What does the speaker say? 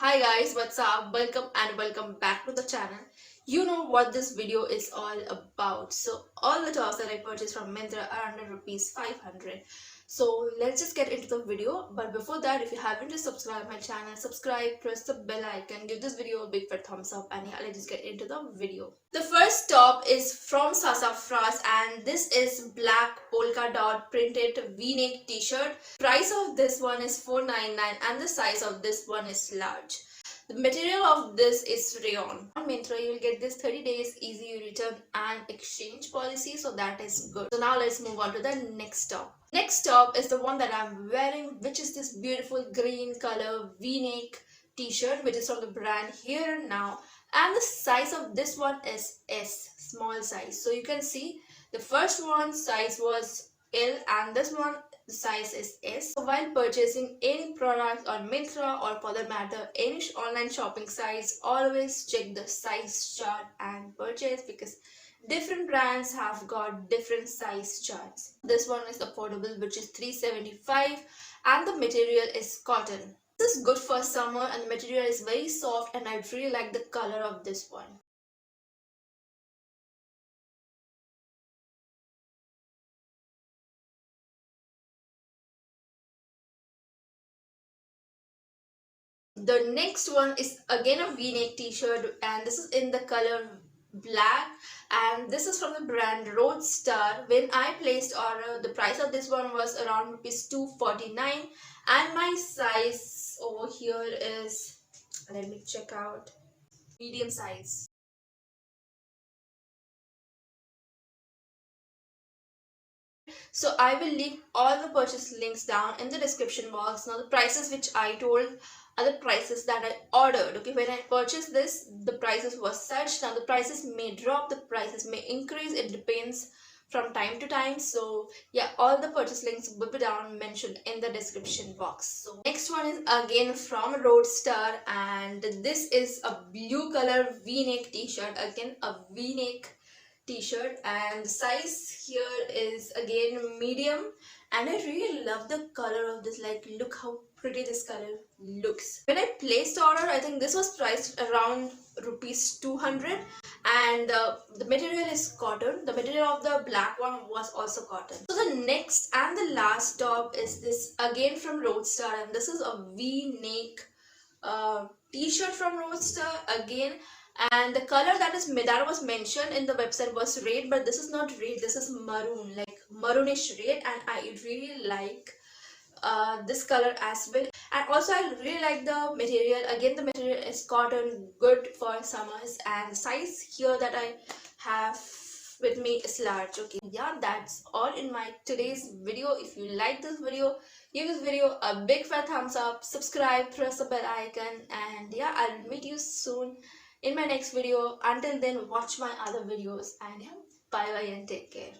Hi guys, what's up? Welcome and welcome back to the channel. You know what this video is all about. So all the tops that I purchased from Myntra are under rupees 500. So let's just get into the video. But before that, if you haven't just subscribed my channel, subscribe, press the bell icon, give this video a big fat thumbs up, and yeah, let's just get into the video. The first top is from Sassafras and this is black polka dot printed v-neck t-shirt. Price of this one is 499 and the size of this one is large. The material of this is rayon. On Myntra, you will get this 30 days easy return and exchange policy, so that is good. So now let's move on to the next top. Next top is the one that I'm wearing, which is this beautiful green color v-neck t-shirt, which is from the brand Here Now, and the size of this one is S, small size. So you can see the first one size was L and this one the size is S. So while purchasing any product on Myntra or for that matter any online shopping sites, always check the size chart and purchase because different brands have got different size charts. This one is affordable, which is 375 and the material is cotton. This is good for summer and the material is very soft and I really like the color of this one. The next one is again a v-neck t-shirt and this is in the color black and this is from the brand Roadstar. When I placed order, the price of this one was around rupees 249 and my size over here is, let me check out, medium size. So I will leave all the purchase links down in the description box. Now the prices which I told are the prices that I ordered. Okay, when I purchased this, the prices was such. Now the prices may drop, the prices may increase. It depends from time to time. So yeah, all the purchase links will be down mentioned in the description box. So next one is again from Roadstar and this is a blue color v-neck t-shirt. Again a v-neck t-shirt and the size here is again medium and I really love the color of this. Like, look how pretty this color looks. When I placed order, I think this was priced around rupees 200 and the material is cotton. The material of the black one was also cotton. So the next and the last top is this again from Roadstar and this is a v-neck t-shirt from Roadster again, and the color that was mentioned in the website was red, but this is not red, this is maroon, like maroonish red, and I really like this color as well. And also I really like the material. Again, the material is cotton, good for summers, and the size here that I have with me is large. Okay, yeah, that's all in my today's video. If you like this video, give this video a big fat thumbs up, subscribe, press the bell icon, and yeah, I'll meet you soon in my next video. Until then, watch my other videos, and yeah, bye bye and take care.